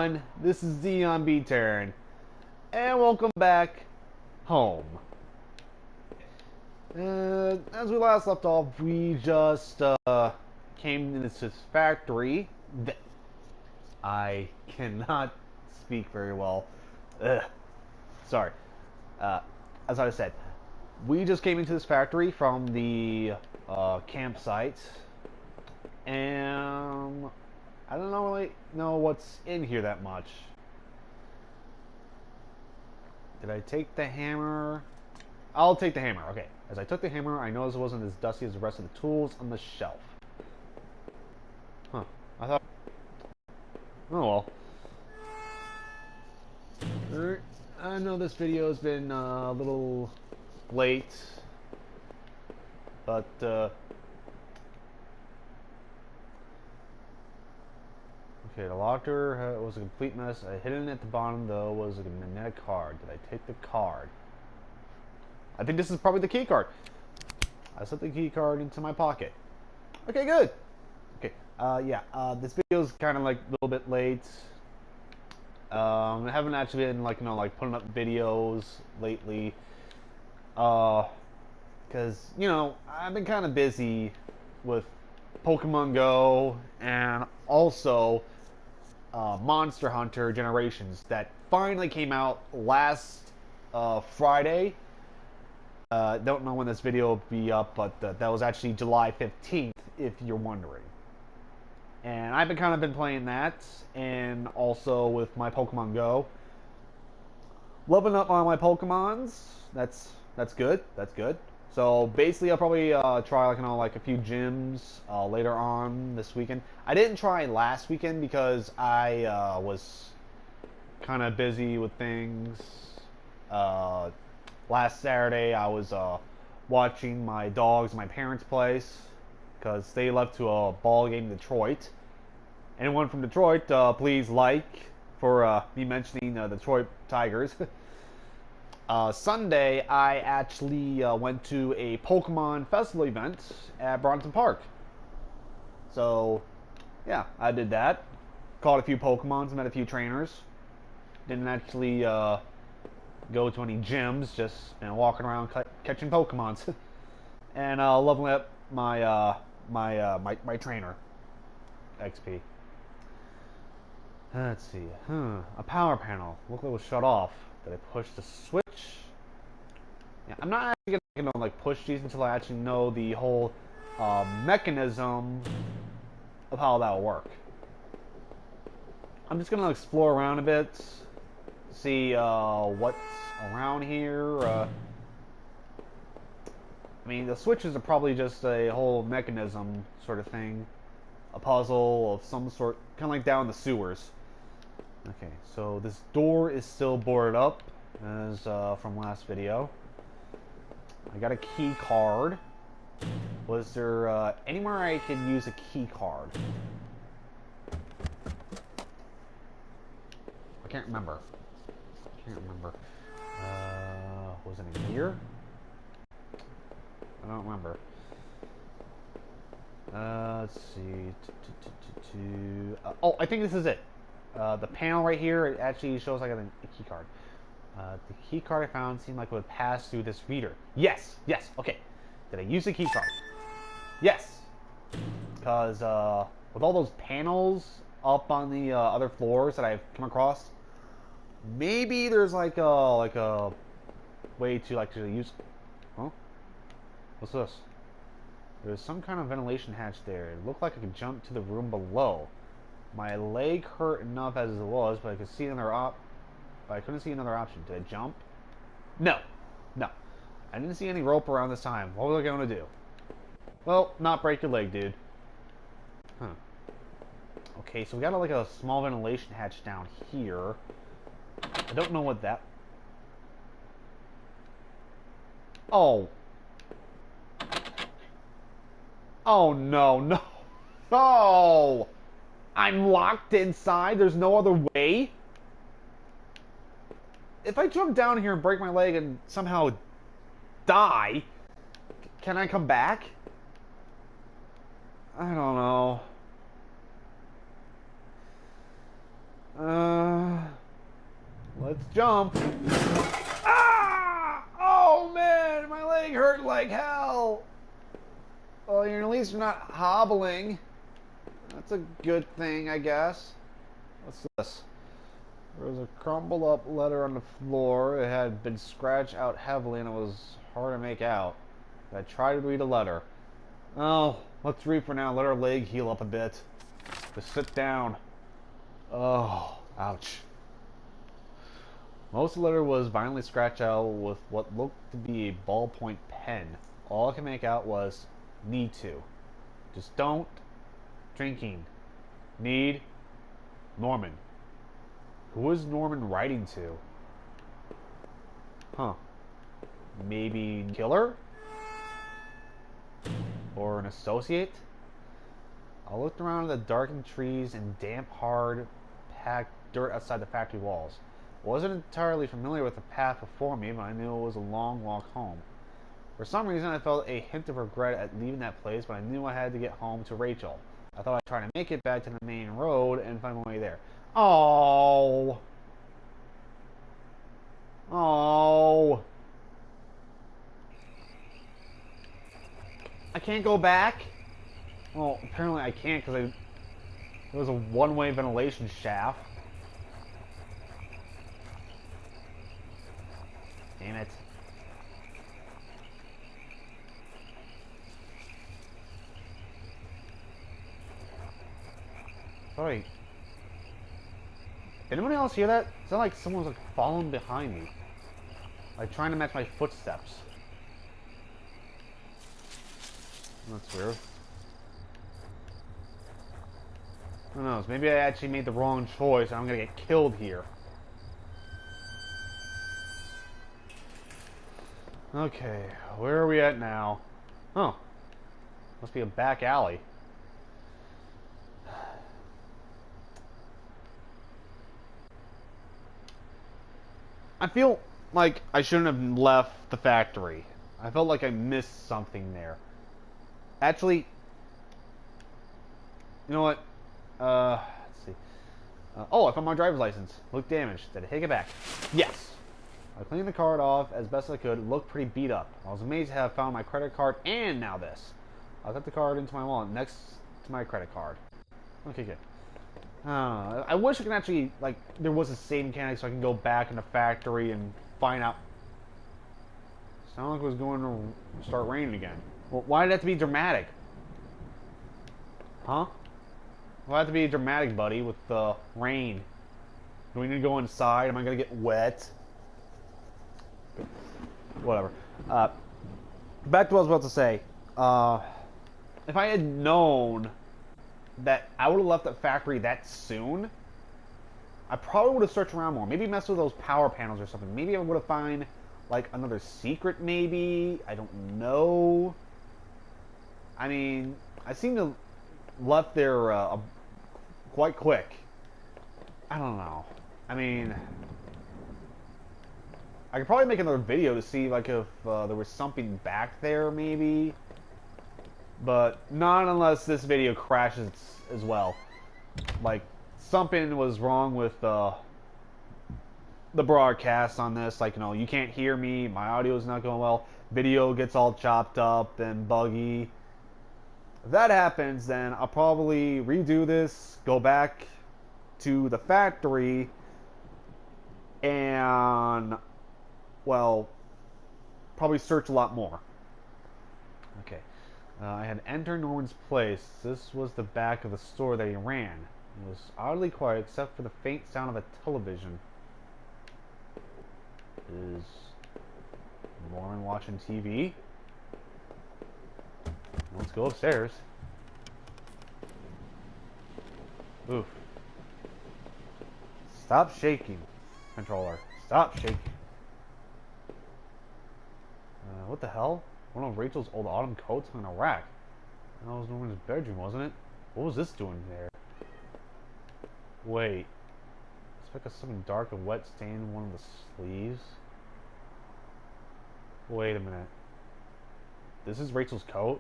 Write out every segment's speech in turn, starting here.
everyone, this is XeonBTerrum, and welcome back home. As we last left off, we just came into this factory. I cannot speak very well. Ugh. Sorry. Uh, as I said, we just came into this factory from the campsite, and I don't really know what's in here that much. Did I take the hammer? I'll take the hammer. Okay. As I took the hammer, I noticed it wasn't as dusty as the rest of the tools on the shelf. Huh. I thought... Oh well. Alright. I know this video has been a little late, but okay, the locker was a complete mess. Hidden at the bottom, though, was a magnetic card. Did I take the card? I think this is probably the key card. I slipped the key card into my pocket. Okay, good. Okay, this video is kind of like a little bit late. I haven't actually been like putting up videos lately. Because I've been kind of busy with Pokemon Go and also Monster Hunter Generations that finally came out last Friday. Don't know when this video will be up, but that was actually July 15th, if you're wondering. And I've been playing that, and also with my Pokemon Go. Leveling up on my Pokemons. That's good. That's good. So basically, I'll probably try like a few gyms later on this weekend. I didn't try last weekend because I was kind of busy with things. Last Saturday, I was watching my dogs at my parents' place because they left to a ball game in Detroit. Anyone from Detroit, please like for me mentioning the Detroit Tigers. Sunday, I actually went to a Pokemon Festival event at Bronson Park. So, yeah, I did that. Caught a few Pokemons, met a few trainers. Didn't actually go to any gyms, just walking around catching Pokemons and leveling up my my trainer XP. Let's see. A power panel. Look like it was shut off. Did I push the switch? Yeah, I'm not actually gonna push these until I actually know the whole mechanism of how that will work. I'm just gonna explore around a bit, see what's around here. I mean, the switches are probably just a whole mechanism sort of thing, a puzzle of some sort, kind of like down the sewers. Okay, so this door is still boarded up, as from last video. I got a key card. Was there anywhere I could use a key card? I can't remember. Was it in here? I don't remember. Let's see. Oh, I think this is it. The panel right here, it actually shows I got a key card. The key card I found seemed like it would pass through this reader. Yes, okay. Did I use the key card? Yes. Because with all those panels up on the other floors that I've come across, maybe there's like a way to actually use... Huh? What's this? There's some kind of ventilation hatch there. It looked like I could jump to the room below. My leg hurt enough as it was, but I could see another but I couldn't see another option. Did I jump? No. I didn't see any rope around this time. What was I going to do? Well, not break your leg, dude. Huh. Okay, so we got like a small ventilation hatch down here. I don't know what that... Oh. Oh, no. No! I'm locked inside? There's no other way? If I jump down here and break my leg and somehow die, can I come back? I don't know. Let's jump. Ah! Oh man, my leg hurt like hell. Well, at least you're not hobbling. That's a good thing, I guess. What's this? There was a crumbled up letter on the floor. It had been scratched out heavily and it was hard to make out. I tried to read the letter. Oh, let's read for now. Let our leg heal up a bit. Just sit down. Oh, ouch. Most of the letter was violently scratched out with what looked to be a ballpoint pen. All I could make out was, need to. Just don't. Drinking. Need. Norman. Who was Norman writing to? Huh. Maybe killer? Or an associate? I looked around at the darkened trees and damp, hard, packed dirt outside the factory walls. I wasn't entirely familiar with the path before me, but I knew it was a long walk home. For some reason, I felt a hint of regret at leaving that place, but I knew I had to get home to Rachel. I thought I'd try to make it back to the main road and find my way there. Oh. Oh. I can't go back? Well, apparently I can't because there was a one-way ventilation shaft. Damn it. Sorry. Anybody else hear that? It sounded like someone was like following behind me. Like trying to match my footsteps. That's weird. Who knows? Maybe I actually made the wrong choice and I'm gonna get killed here. Okay, where are we at now? Oh. Must be a back alley. I feel like I shouldn't have left the factory. I felt like I missed something there. Actually, you know what? Let's see. Oh, I found my driver's license. Looked damaged. Did I take it back? Yes. I cleaned the card off as best I could. It looked pretty beat up. I was amazed to have found my credit card and now this. I got the card into my wallet next to my credit card. Okay, good. I wish I could actually, like, there was a save mechanic so I can go back in the factory and find out. Sounded like it was going to start raining again. Well, why did it have to be dramatic? Huh? Why have to be dramatic, buddy, with the rain? Do we need to go inside? Am I going to get wet? Whatever. Back to what I was about to say. If I had known that I would have left the factory that soon, I probably would have searched around more. Maybe mess with those power panels or something. Maybe I would have found like another secret. Maybe I don't know. I mean, I seem to left there quite quick. I don't know. I mean, I could probably make another video to see like if there was something back there, maybe. But not unless this video crashes as well. Like, something was wrong with the broadcast on this. Like, you can't hear me. My audio is not going well. Video gets all chopped up and buggy. If that happens, then I'll probably redo this, go back to the factory, and, well, probably search a lot more. Okay. I had entered Norman's place. This was the back of the store that he ran. It was oddly quiet except for the faint sound of a television. Is Norman watching TV? Let's go upstairs. Oof. Stop shaking, controller. Stop shaking. What the hell? One of Rachel's old autumn coats hung in a rack. That was Norman's bedroom, wasn't it? What was this doing there? Wait. It's like something dark and wet stained in one of the sleeves. Wait a minute. This is Rachel's coat?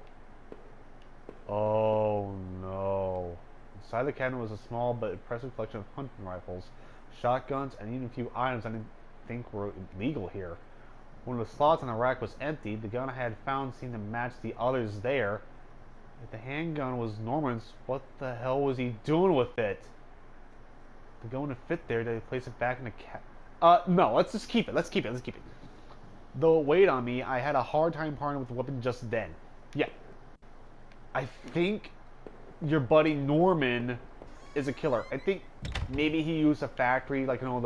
Oh no. Inside the cabinet was a small but impressive collection of hunting rifles, shotguns, and even a few items I didn't think were legal here. One of the slots on the rack was empty. The gun I had found seemed to match the others there. If the handgun was Norman's, what the hell was he doing with it? The gun to fit there, did he place it back in the no, let's just keep it. Let's keep it. Let's keep it. Though it weighed on me, I had a hard time parting with the weapon just then. Yeah. I think your buddy Norman is a killer. I think maybe he used a factory, like, you know,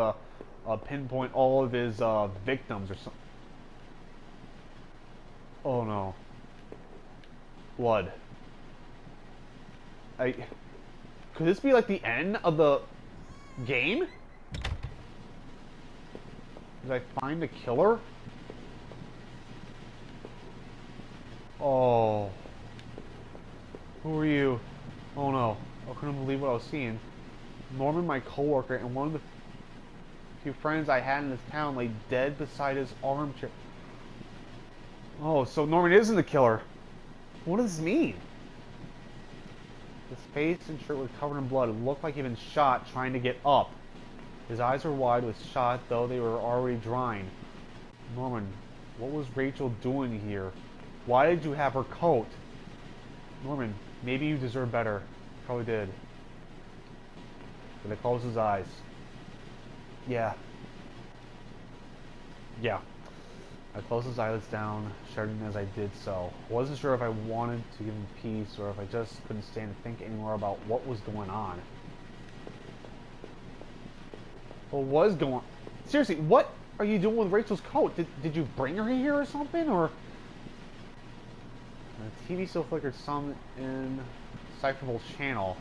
the pinpoint all of his victims or something. Oh no. Blood. Could this be like the end of the game? Did I find a killer? Oh. Who are you? Oh no. I couldn't believe what I was seeing. Norman, my coworker, and one of the few friends I had in this town lay dead beside his armchair. Oh, so Norman isn't the killer. What does this mean? His face and shirt were covered in blood. It looked like he'd been shot trying to get up. His eyes were wide with shot, though they were already drying. Norman, what was Rachel doing here? Why did you have her coat? Norman, maybe you deserve better. Probably did. Did I close his eyes? Yeah. Yeah. I closed his eyelids down, shuddering as I did so. I wasn't sure if I wanted to give him peace or if I just couldn't stand to think anymore about what was going on. What was going on? Seriously, what are you doing with Rachel's coat? Did you bring her here or something? Or the TV still flickered some indecipherable channel.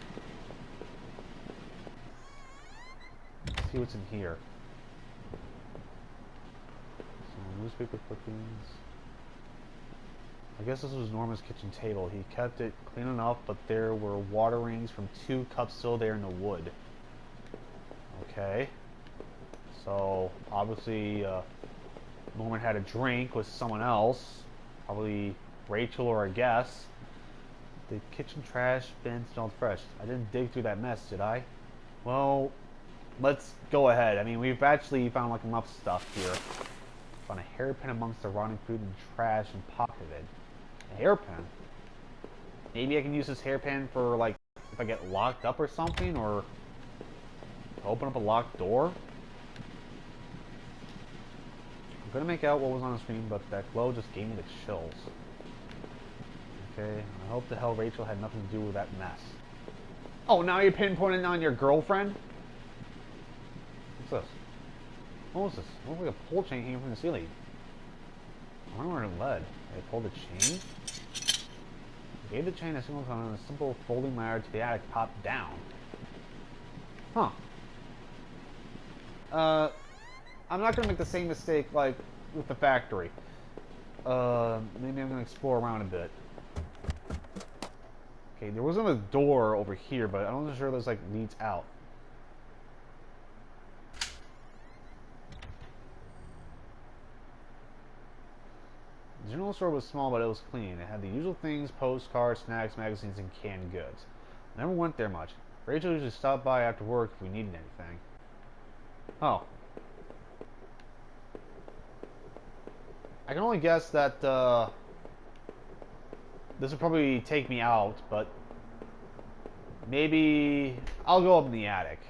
Let's see what's in here. Newspaper clippings. I guess this was Norman's kitchen table. He kept it clean enough, but there were water rings from 2 cups still there in the wood. Okay. So, obviously, Norman had a drink with someone else. Probably Rachel or a guest. The kitchen trash bin smelled fresh. I didn't dig through that mess, did I? Well, let's go ahead. I mean, we've actually found like enough stuff here. Found a hairpin amongst the rotting food and trash and pocketed. A hairpin? Maybe I can use this hairpin for, like, if I get locked up or something, or to open up a locked door. I'm gonna make out what was on the screen, but that glow just gave me the chills. Okay, I hope the hell Rachel had nothing to do with that mess. Oh, now you're pinpointing on your girlfriend? What's this? What was this? It looked like a pull chain hanging from the ceiling. I wonder where it led. Did I pull the chain? I gave the chain a single time and a simple folding ladder to the attic popped down. Huh. I'm not gonna make the same mistake like with the factory. Maybe I'm gonna explore around a bit. Okay, there wasn't a door over here, but I'm not sure there's like leads out. The general store was small, but it was clean. It had the usual things: postcards, snacks, magazines, and canned goods. I never went there much. Rachel usually stopped by after work if we needed anything. Oh. I can only guess that this would probably take me out, but maybe I'll go up in the attic.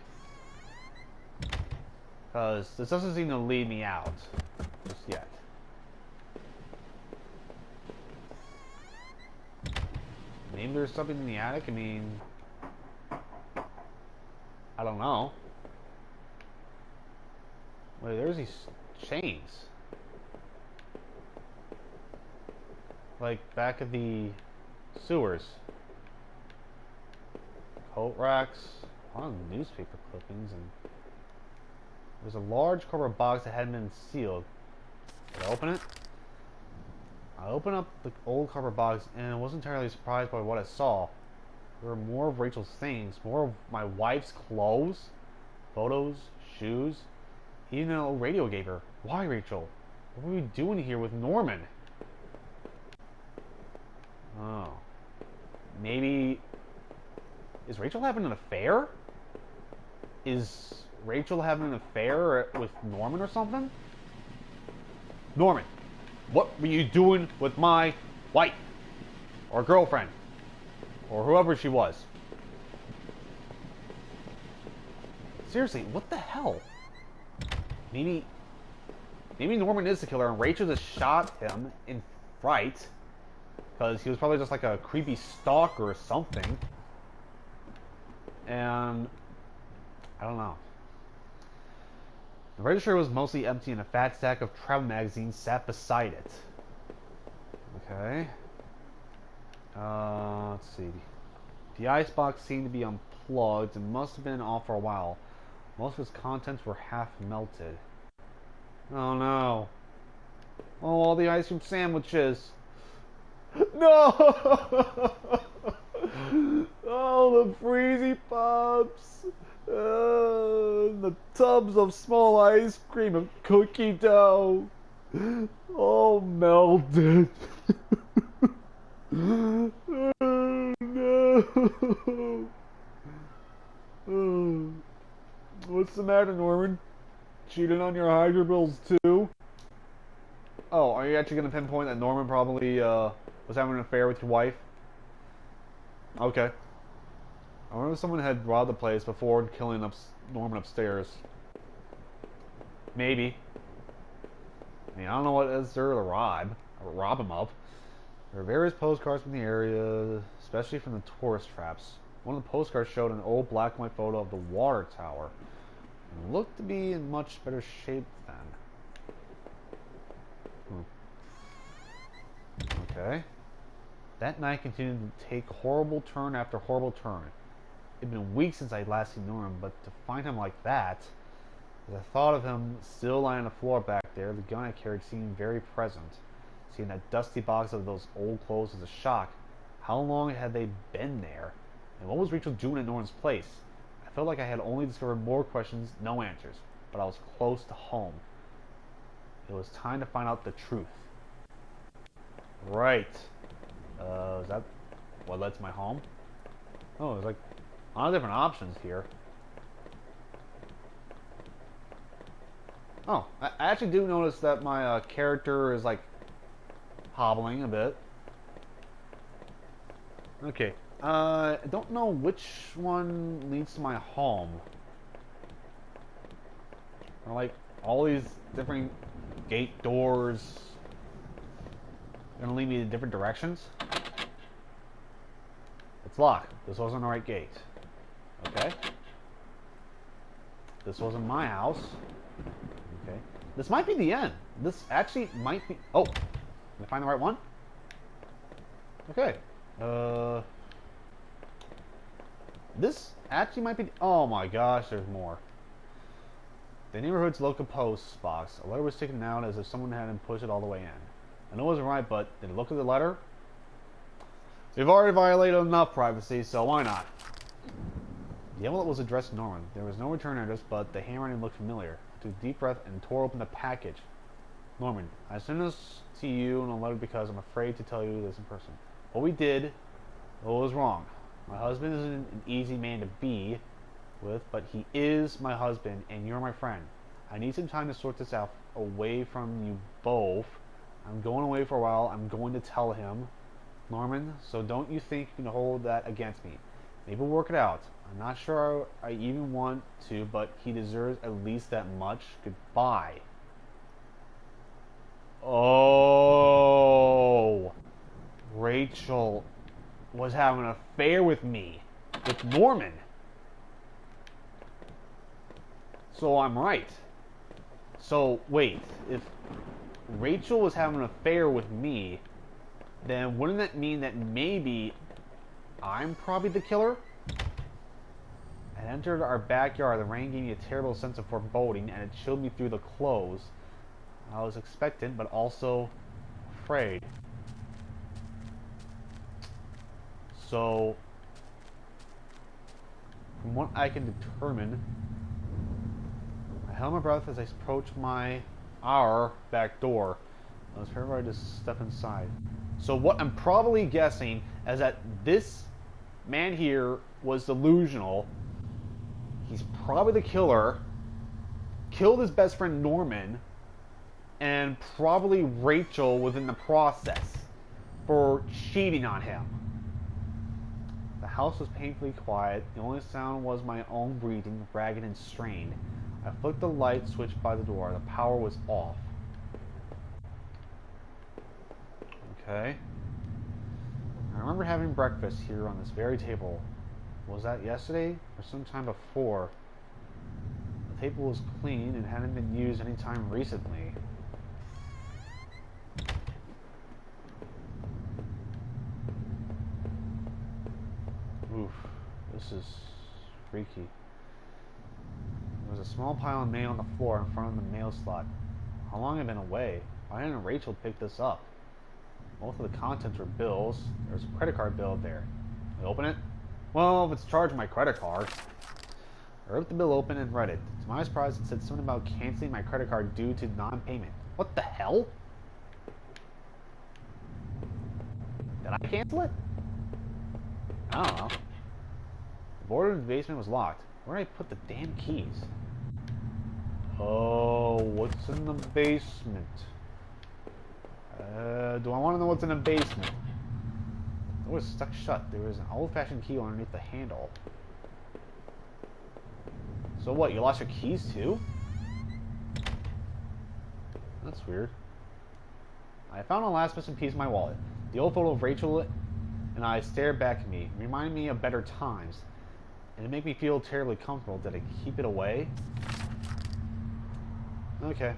Because this doesn't seem to lead me out just yet. Maybe there's something in the attic. I mean, I don't know. Wait, there's these chains. Like back at the sewers. Coat racks, a lot of newspaper clippings, and there's a large cardboard box that hadn't been sealed. Did I open it? I opened up the old cardboard box and I was entirely surprised by what I saw. There were more of Rachel's things, more of my wife's clothes, photos, shoes, even an old radio gave her. Why, Rachel? What were we doing here with Norman? Oh. Maybe Is Rachel having an affair? Is Rachel having an affair with Norman or something? Norman, what were you doing with my wife? Or girlfriend? Or whoever she was? Seriously, what the hell? Maybe Norman is the killer and Rachel just shot him in fright. Because he was probably just like a creepy stalker or something. And I don't know. The register was mostly empty and a fat stack of travel magazines sat beside it. Okay. Let's see. The icebox seemed to be unplugged and must have been off for a while. Most of its contents were half melted. Oh no. Oh, all the ice cream sandwiches. No! Oh, the freezy pops. The tubs of small ice cream and cookie dough. All melted. Oh, no. Oh. What's the matter, Norman? Cheating on your Hydra bills too? Oh, are you actually going to pinpoint that Norman probably was having an affair with your wife? Okay. I wonder if someone had robbed the place before killing Norman upstairs. Maybe. I mean, I don't know what is there to rob him of. There are various postcards from the area, especially from the tourist traps. One of the postcards showed an old black and white photo of the water tower. It looked to be in much better shape then. Okay. That night continued to take horrible turn after horrible turn. It had been weeks since I had last seen Norman, but to find him like that, as I thought of him still lying on the floor back there, the gun I carried seemed very present. Seeing that dusty box of those old clothes was a shock. How long had they been there? And what was Rachel doing at Norman's place? I felt like I had only discovered more questions, no answers, but I was close to home. It was time to find out the truth. Right. Is that what led to my home? Oh, there's like a lot of different options here. Oh, I actually do notice that my character is like hobbling a bit. Okay. I don't know which one leads to my home. Or like all these different gate doors gonna lead me in different directions. It's locked. This wasn't the right gate. Okay. This wasn't my house. Okay. This might be the end. This actually might be... Oh! Did I find the right one? Okay. This actually might be... Oh my gosh, there's more. The neighborhood's local post box. A letter was sticking out as if someone hadn't pushed it all the way in. I know it wasn't right, but did it look at the letter? We've already violated enough privacy, so why not? The envelope was addressed to Norman. There was no return address, but the handwriting looked familiar. I took a deep breath and tore open the package. Norman, I sent this to you in a letter because I'm afraid to tell you this in person. What we did was wrong. My husband isn't an easy man to be with, but he is my husband, and you're my friend. I need some time to sort this out away from you both. I'm going away for a while. I'm going to tell him. Norman, so don't you think you can hold that against me. Maybe we'll work it out. I'm not sure I even want to, but he deserves at least that much. Goodbye. Oh, Rachel was having an affair with me, with Norman. So I'm right. So wait, if Rachel was having an affair with me, then wouldn't that mean that maybe I'm probably the killer? I entered our backyard. The rain gave me a terrible sense of foreboding, and it chilled me through the clothes. I was expectant, but also afraid. So, from what I can determine, I held my breath as I approached our back door. I was terrified to step inside. So what I'm probably guessing is that this man here was delusional. He's probably the killer. Killed his best friend Norman, and probably Rachel within the process for cheating on him. The house was painfully quiet. The only sound was my own breathing, ragged and strained. I flicked the light switch by the door. The power was off. Okay. I remember having breakfast here on this very table. Was that yesterday or sometime before? The table was clean and hadn't been used any time recently. Oof, this is freaky. There was a small pile of mail on the floor in front of the mail slot. How long had I been away? Why hadn't Rachel picked this up? Most of the contents were bills. There was a credit card bill there. I open it? Well, if it's charged my credit card. I ripped the bill open and read it. To my surprise, it said something about canceling my credit card due to non-payment. What the hell? Did I cancel it? I don't know. The door to the basement was locked. Where did I put the damn keys? Oh, what's in the basement? Do I want to know what's in the basement? It was stuck shut. There was an old-fashioned key underneath the handle. So what, you lost your keys too? That's weird. I found a last missing piece in my wallet. The old photo of Rachel and I stared back at me, reminding me of better times. And it made me feel terribly comfortable. Did I keep it away? Okay.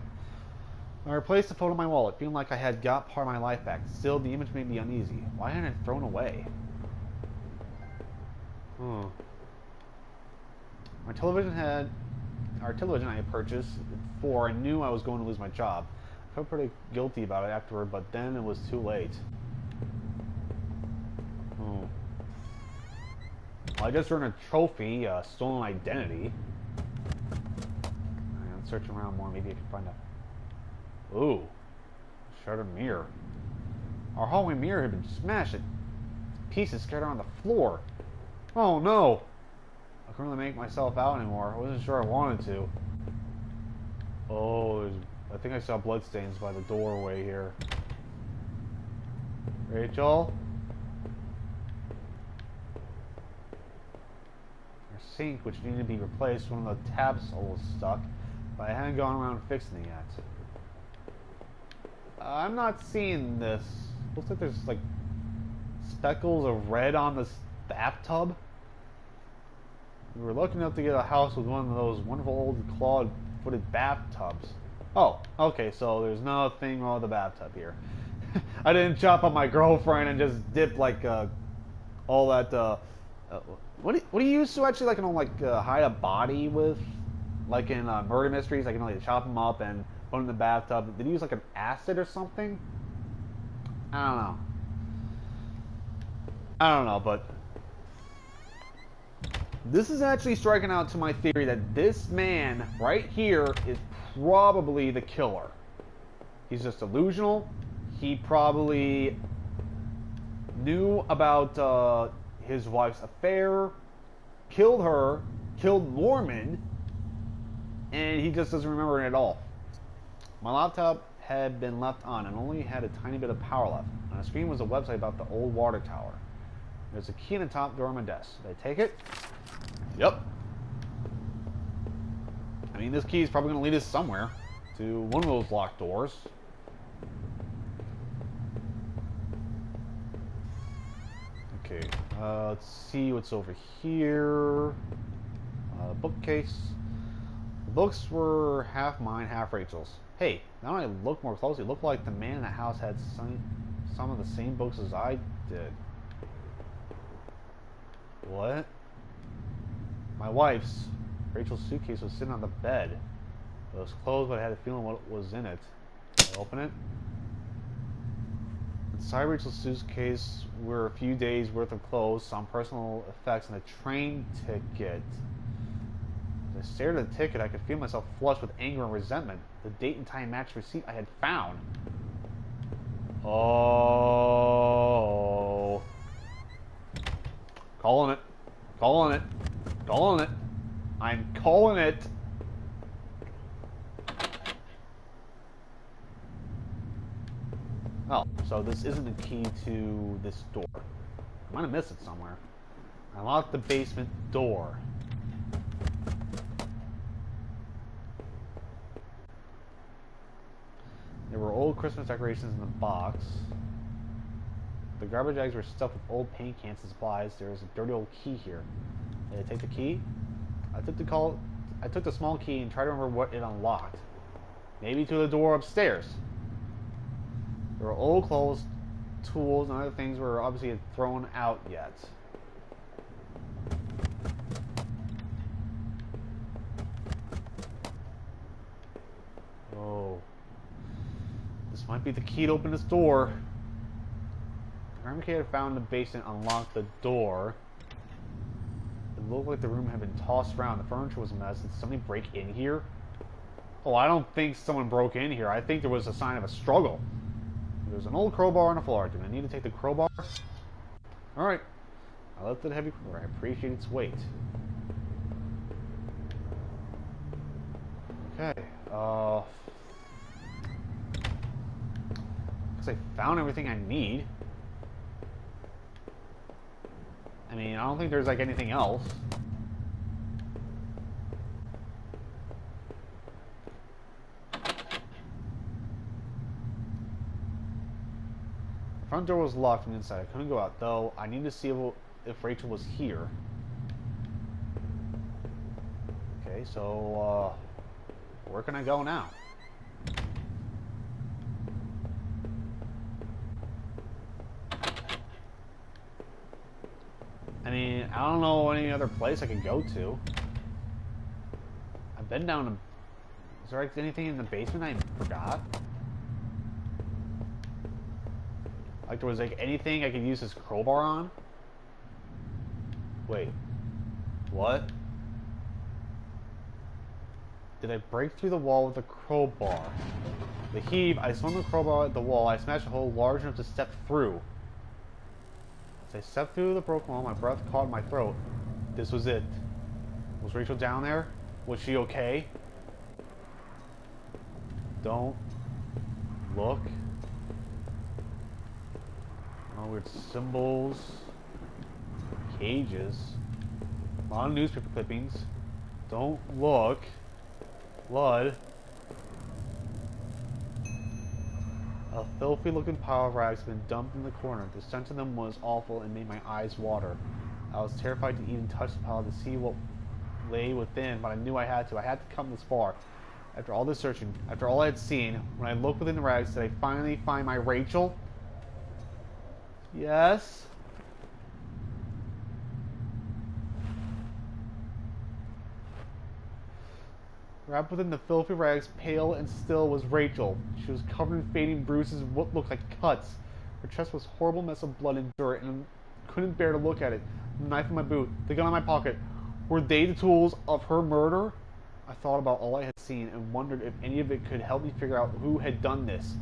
I replaced the photo in my wallet, feeling like I had got part of my life back. Still, the image made me uneasy. Why hadn't it thrown away? Our television I had purchased before I knew I was going to lose my job. I felt pretty guilty about it afterward, but then it was too late. Well, I just earned a trophy, stolen identity. I'm searching around more, maybe I can find a... Ooh, shattered mirror. Our hallway mirror had been smashed. Pieces scattered on the floor. Oh no! I couldn't really make myself out anymore. I wasn't sure I wanted to. Oh, I think I saw bloodstains by the doorway here. Rachel? Our sink, which needed to be replaced, one of the taps was stuck, but I hadn't gone around fixing it yet. I'm not seeing this. Looks like there's like speckles of red on this bathtub. We were lucky enough to get a house with one of those wonderful old clawed-footed bathtubs. Oh, okay, so there's nothing wrong with the bathtub here. I didn't chop up my girlfriend and just dip like all that. What do you use to actually like hide a body with? Like in murder mysteries, like like chop them up and put them in the bathtub. Did you use like an acid or something? I don't know, but this is actually striking out to my theory that this man right here is probably the killer. He's just delusional. He probably knew about his wife's affair, killed her, killed Norman, and he just doesn't remember it at all. My laptop had been left on and only had a tiny bit of power left. On the screen was a website about the old water tower. There's a key in the top drawer of my desk. Did I take it? Yep. I mean, this key is probably going to lead us somewhere. To one of those locked doors. Okay, let's see what's over here. Bookcase. The books were half mine, half Rachel's. Hey, now that I look more closely, it looked like the man in the house had some of the same books as I did. What? My wife's, Rachel's suitcase was sitting on the bed. It was closed, but I had a feeling what was in it. I open it. Inside Rachel's suitcase were a few days worth of clothes, some personal effects, and a train ticket. As I stared at the ticket, I could feel myself flush with anger and resentment. The date and time matched receipt I had found. Oh. Calling Calling it. Calling it. I'm calling it. Oh, so this isn't the key to this door. I might have missed it somewhere. I locked the basement door. There were old Christmas decorations in the box. The garbage bags were stuffed with old paint cans and supplies. There was a dirty old key here. Did I take the key? I took the small key and tried to remember what it unlocked. Maybe to the door upstairs. There were old clothes, tools, and other things were obviously thrown out yet. Oh. This might be the key to open this door. The garbage kid had found in the basement unlocked the door. It looked like the room had been tossed around. The furniture was a mess. Did somebody break in here? Oh, I don't think someone broke in here. I think there was a sign of a struggle. There's an old crowbar on the floor. Do I need to take the crowbar? Alright. I lifted the heavy crowbar. I appreciate its weight. Okay. Because I found everything I need. I mean, I don't think there's like anything else. The front door was locked from the inside. I couldn't go out, though. I need to see if Rachel was here. Okay, so, where can I go now? I mean, I don't know any other place I could go to. I've been down to... Is there like anything in the basement I forgot? Like there was like anything I could use this crowbar on? Wait. What? Did I break through the wall with a crowbar? The heave, I swung the crowbar at the wall. I smashed a hole large enough to step through. As I stepped through the broken wall, my breath caught in my throat. This was it. Was Rachel down there? Was she okay? Don't look. Oh, weird symbols. Cages. A lot of newspaper clippings. Don't look. Blood. A filthy looking pile of rags had been dumped in the corner. The stench of them was awful and made my eyes water. I was terrified to even touch the pile to see what lay within, but I knew I had to. I had to come this far. After all this searching, after all I had seen, when I looked within the rags, did I finally find my Rachel? Yes. Wrapped within the filthy rags, pale and still, was Rachel. She was covered in fading bruises and what looked like cuts. Her chest was a horrible mess of blood and dirt, and I couldn't bear to look at it. The knife in my boot, the gun in my pocket. Were they the tools of her murder? I thought about all I had seen and wondered if any of it could help me figure out who had done this.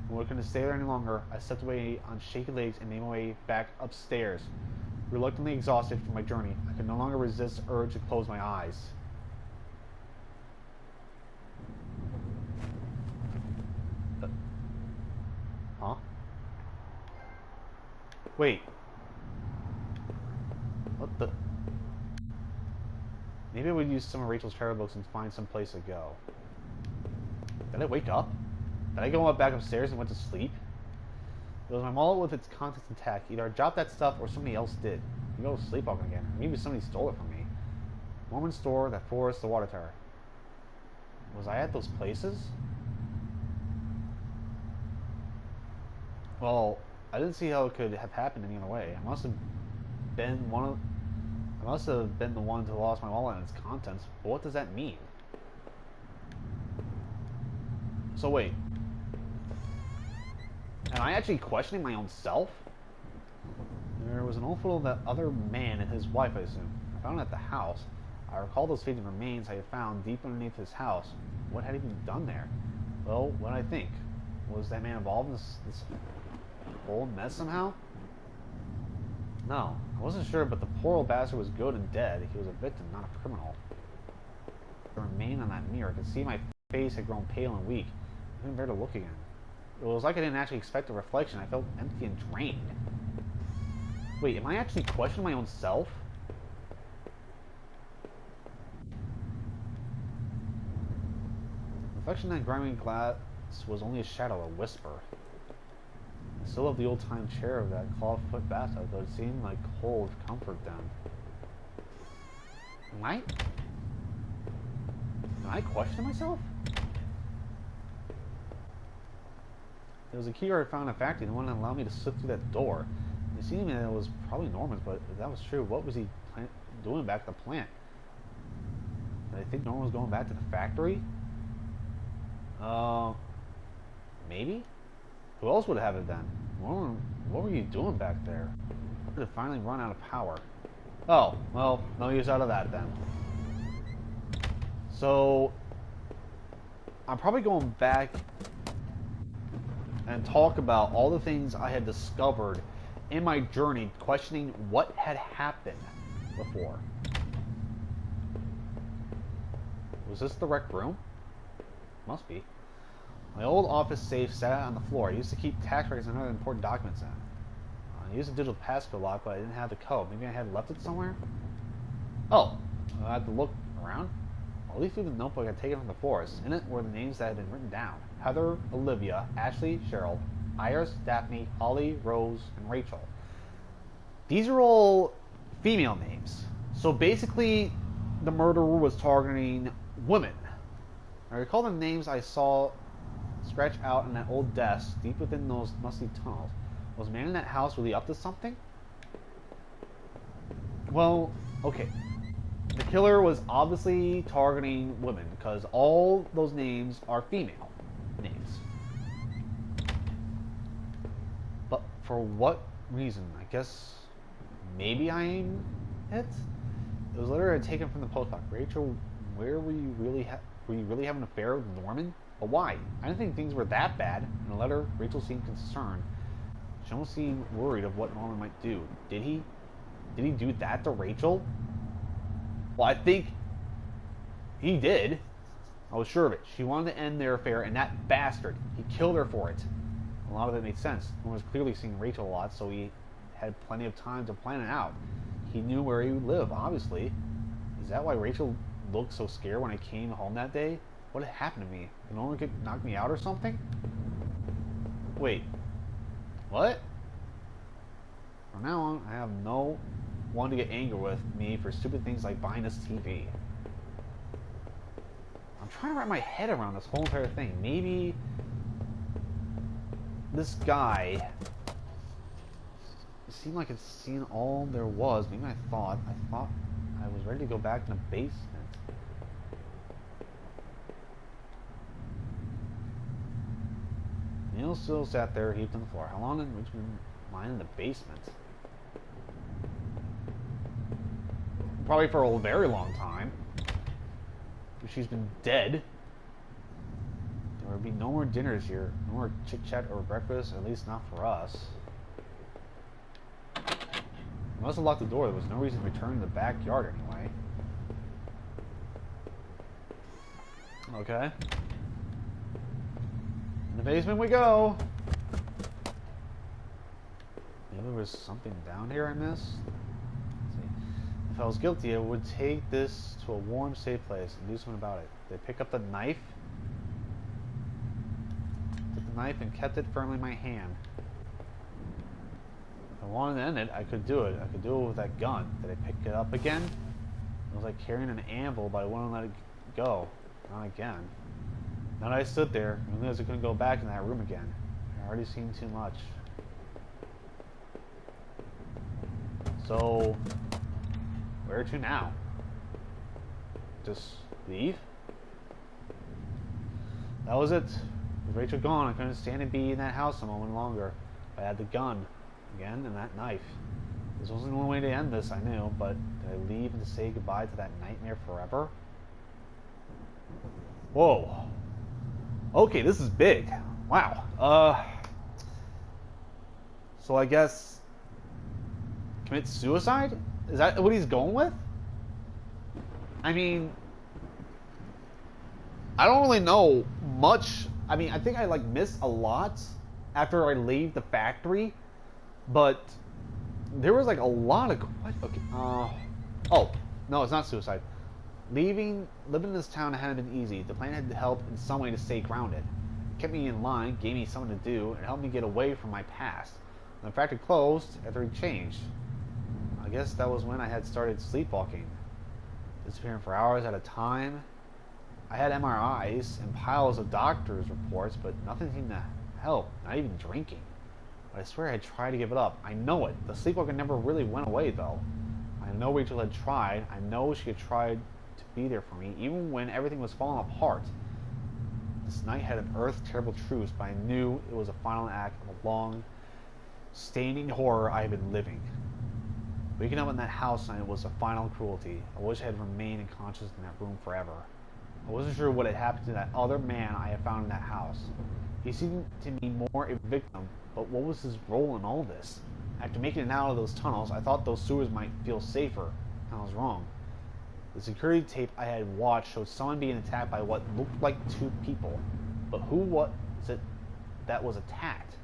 And I couldn't stay there any longer. I stepped away on shaky legs and made my way back upstairs. Reluctantly exhausted from my journey, I could no longer resist the urge to close my eyes. Huh? Wait. What the? Maybe I would use some of Rachel's travel books and find some place to go. Did I wake up? Did I go back upstairs and went to sleep? It was my wallet with its contents intact. Either I dropped that stuff or somebody else did. I go sleepwalking again. Maybe somebody stole it from me. Mormon store, that forest, the water tower. Was I at those places? Well, I didn't see how it could have happened any other way. I must have been the one who lost my wallet and its contents. But what does that mean? So wait. Am I actually questioning my own self? There was an old photo of that other man and his wife, I assume. I found it at the house. I recall those fading remains I had found deep underneath his house. What had he been done there? Well, what I think. Was that man involved in this whole mess somehow? No, I wasn't sure, but the poor old bastard was good and dead. He was a victim, not a criminal. I remained on that mirror. I could see my face had grown pale and weak. I couldn't bear to look again. It was like I didn't actually expect a reflection. I felt empty and drained. Wait, am I actually questioning my own self? The reflection in that grimy glass was only a shadow, a whisper. I still have the old-time chair of that clawfoot bathtub, though it seemed like cold comfort then. Am I questioning myself? There was a key I found in a factory, and the one that allowed me to slip through that door. It seemed that it was probably Norman's, but if that was true, what was he doing back at the plant? Did I think Norman was going back to the factory? Maybe? Who else would have it then? Norman, what were you doing back there? Did it finally run out of power? Oh, well, no use out of that then. So, I'm probably going back and talk about all the things I had discovered in my journey, questioning what had happened before. Was this the rec room? Must be. My old office safe sat on the floor. I used to keep tax records and other important documents in. I used a digital passcode lock, but I didn't have the code. Maybe I had left it somewhere? Oh, I had to look around. I'll leaf through the notebook I had taken from the forest. In it were the names that had been written down. Heather, Olivia, Ashley, Cheryl, Iris, Daphne, Holly, Rose, and Rachel. These are all female names. So basically, the murderer was targeting women. I recall the names I saw scratched out in that old desk deep within those musty tunnels. Was the man in that house really up to something? Well, okay. The killer was obviously targeting women because all those names are female names. But for what reason? I guess maybe I'm it? It was a letter I had taken from the post box. Rachel, where were you really having an affair with Norman? But why? I didn't think things were that bad. In the letter, Rachel seemed concerned. She almost seemed worried of what Norman might do. Did he do that to Rachel? Well, I think he did. I was sure of it. She wanted to end their affair, and that bastard, he killed her for it. A lot of it made sense. Norman was clearly seeing Rachel a lot, so he had plenty of time to plan it out. He knew where he would live, obviously. Is that why Rachel looked so scared when I came home that day? What had happened to me? Did Norman knock me out or something? Wait. What? From now on, I have no one to get angry with me for stupid things like buying this TV. I'm trying to wrap my head around this whole entire thing. Maybe this guy, it seemed like it's seen all there was. Maybe I thought I was ready to go back in the basement. Neil still sat there, heaped on the floor. How long had Richmond lying in the basement? Probably for a very long time. If she's been dead. There would be no more dinners here. No more chit-chat or breakfast, at least not for us. I must have locked the door. There was no reason to return to the backyard anyway. Okay. In the basement we go. Maybe there was something down here I missed. Let's see. If I was guilty, I would take this to a warm, safe place and do something about it. Did I pick up the knife? Took the knife and kept it firmly in my hand. If I wanted to end it, I could do it. I could do it with that gun. Did I pick it up again? It was like carrying an anvil, but I wouldn't let it go. Not again. Now that I stood there, I realized I couldn't go back in that room again. I already seen too much. So, where to now? Just leave? That was it. With Rachel gone, I couldn't stand to be in that house a moment longer. I had the gun, again, and that knife. This wasn't the only way to end this, I knew, but did I leave and say goodbye to that nightmare forever? Whoa. Okay, this is big. Wow. So I guess Commit suicide? Is that what he's going with? I mean, I don't really know much. I mean, I think I like miss a lot after I leave the factory, but there was like a lot of what? Okay. Oh, no, it's not suicide. Living in this town hadn't been easy. The plan had to help in some way to stay grounded. It kept me in line, gave me something to do, and helped me get away from my past. When the factory closed, everything changed. I guess that was when I had started sleepwalking, disappearing for hours at a time. I had MRIs and piles of doctor's reports, but nothing seemed to help, not even drinking. But I swear I had tried to give it up. I know it. The sleepwalking never really went away, though. I know Rachel had tried. I know she had tried to be there for me, even when everything was falling apart. This night had unearthed terrible truths, but I knew it was a final act of a long, staining horror I had been living. Waking up in that house night was a final cruelty. I wish I had remained unconscious in that room forever. I wasn't sure what had happened to that other man I had found in that house. He seemed to me more a victim, but what was his role in all this? After making it out of those tunnels, I thought those sewers might feel safer. I was wrong. The security tape I had watched showed someone being attacked by what looked like two people. But who was it that was attacked?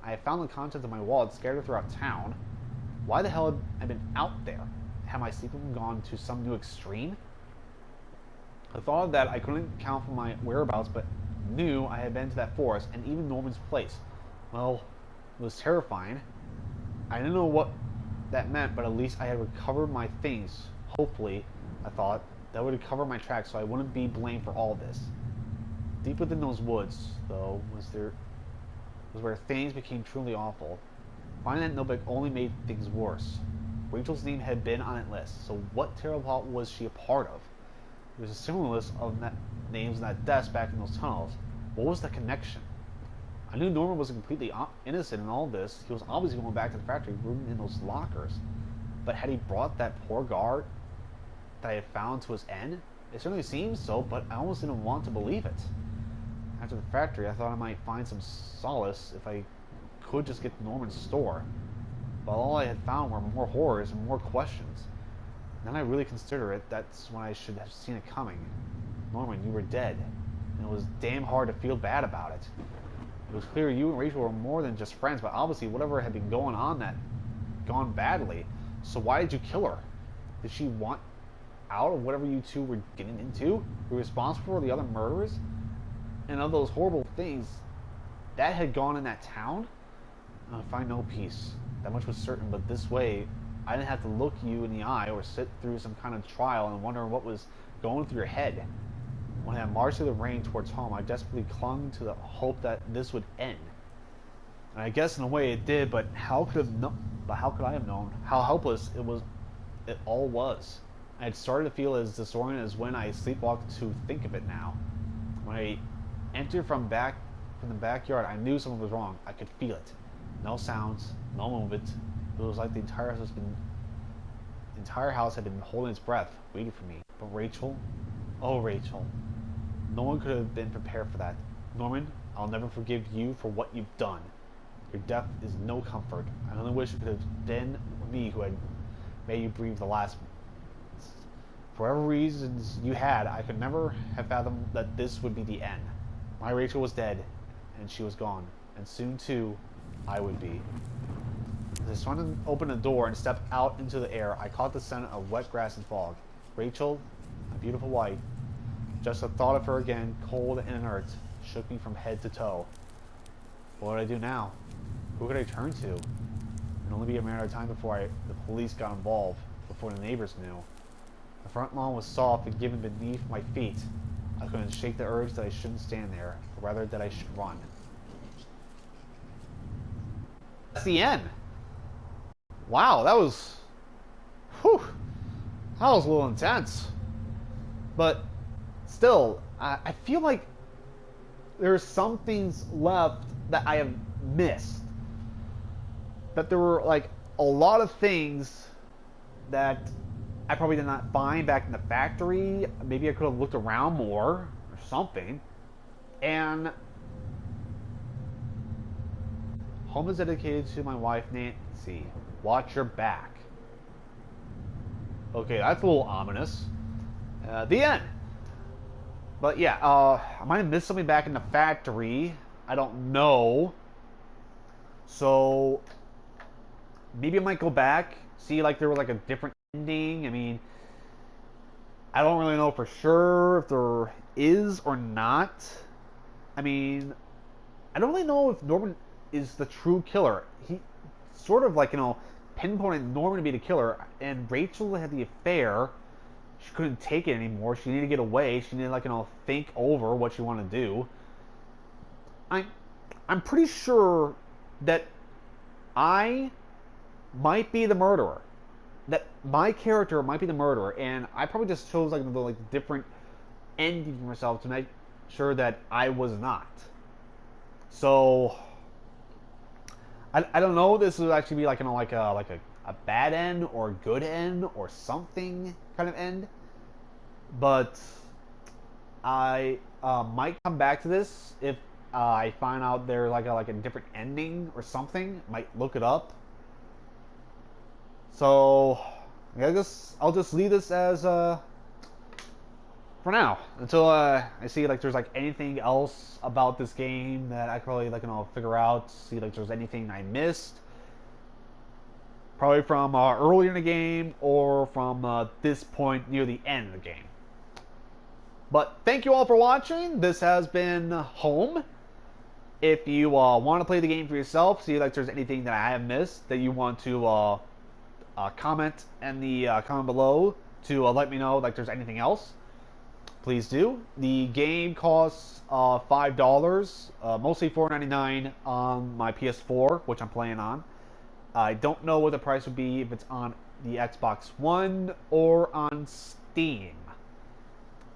I had found the contents of my wallet scattered throughout town. Why the hell had I been out there? Had my sleeping gone to some new extreme? I thought of that I couldn't account for my whereabouts, but knew I had been to that forest and even Norman's place. Well, it was terrifying. I didn't know what that meant, but at least I had recovered my things. Hopefully, I thought, that would cover my tracks so I wouldn't be blamed for all this. Deep within those woods, though, was where things became truly awful. Finding that notebook only made things worse. Rachel's name had been on that list, so what terrible plot was she a part of? There was a similar list of names in that desk back in those tunnels. What was the connection? I knew Norman was completely innocent in all this. He was obviously going back to the factory room in those lockers. But had he brought that poor guard that I had found to his end? It certainly seemed so, but I almost didn't want to believe it. After the factory, I thought I might find some solace if I could just get to Norman's store. But all I had found were more horrors and more questions. Then I really consider it, that's when I should have seen it coming. Norman, you were dead, and it was damn hard to feel bad about it. It was clear you and Rachel were more than just friends, but obviously whatever had been going on that gone badly. So why did you kill her? Did she want out of whatever you two were getting into? Were you responsible for the other murders? And of those horrible things that had gone in that town? I find no peace. That much was certain, but this way I didn't have to look you in the eye or sit through some kind of trial and wonder what was going through your head. When I marched through the rain towards home, I desperately clung to the hope that this would end. And I guess in a way it did, but how could I have known how helpless it all was? I had started to feel as disoriented as when I sleepwalked to think of it now. When I entered from the backyard, I knew something was wrong. I could feel it. No sounds, no movement. It was like the entire house had been holding its breath, waiting for me. But Rachel, oh Rachel, no one could have been prepared for that. Norman, I'll never forgive you for what you've done. Your death is no comfort. I only wish it could have been me who had made you breathe the last. For whatever reasons you had, I could never have fathomed that this would be the end. My Rachel was dead, and she was gone. And soon, too, I would be. As I swung to open the door and stepped out into the air, I caught the scent of wet grass and fog. Rachel, my beautiful wife, just the thought of her again, cold and inert, shook me from head to toe. What would I do now? Who could I turn to? It would only be a matter of time before the police got involved, before the neighbors knew. The front lawn was soft and given beneath my feet. I couldn't shake the urge that I shouldn't stand there, or rather that I should run. That's the end. Wow, that was... Whew. That was a little intense. But still, I feel like there's some things left that I have missed. That there were like a lot of things that I probably did not find back in the factory. Maybe I could have looked around more or something. And home is dedicated to my wife Nancy. Watch your back. Okay, that's a little ominous. The end. But yeah, I might have missed something back in the factory. I don't know. So maybe I might go back, see like there was like a different ending. I mean, I don't really know for sure if there is or not. I mean, I don't really know if Norman is the true killer. He sort of like, pinpointed Norman to be the killer, and Rachel had the affair. She couldn't take it anymore. She needed to get away. She needed, like, think over what she wanted to do. I'm, I'm pretty sure that I might be the murderer. That my character might be the murderer, and I probably just chose like the different ending for myself to make sure that I was not. So I don't know. If this would actually be like a bad end or a good end or something kind of end, but I might come back to this if I find out there's like a different ending or something. Might look it up. So I guess I'll just leave this as for now until I see like there's like anything else about this game that I can probably figure out. See like there's anything I missed, probably from earlier in the game or from this point near the end of the game. But thank you all for watching. This has been Home. If you want to play the game for yourself, see like there's anything that I have missed that you want to comment in the comment below to let me know like there's anything else, please do. The game costs $5, mostly $4.99 on my PS4, which I'm playing on. I don't know what the price would be if it's on the Xbox One or on Steam.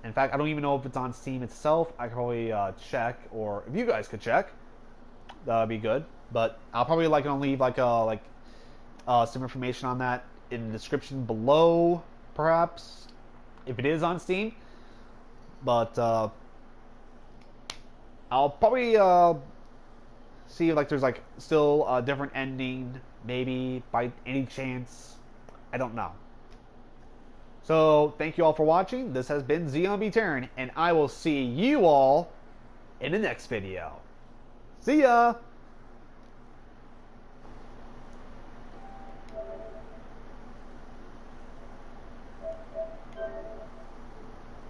In fact, I don't even know if it's on Steam itself. I could probably check, or if you guys could check, that would be good. But I'll probably leave some information on that in the description below, perhaps, if it is on Steam. But I'll probably see if there's still a different ending, maybe by any chance. I don't know. So thank you all for watching. This has been XeonBTerrum, and I will see you all in the next video. See ya!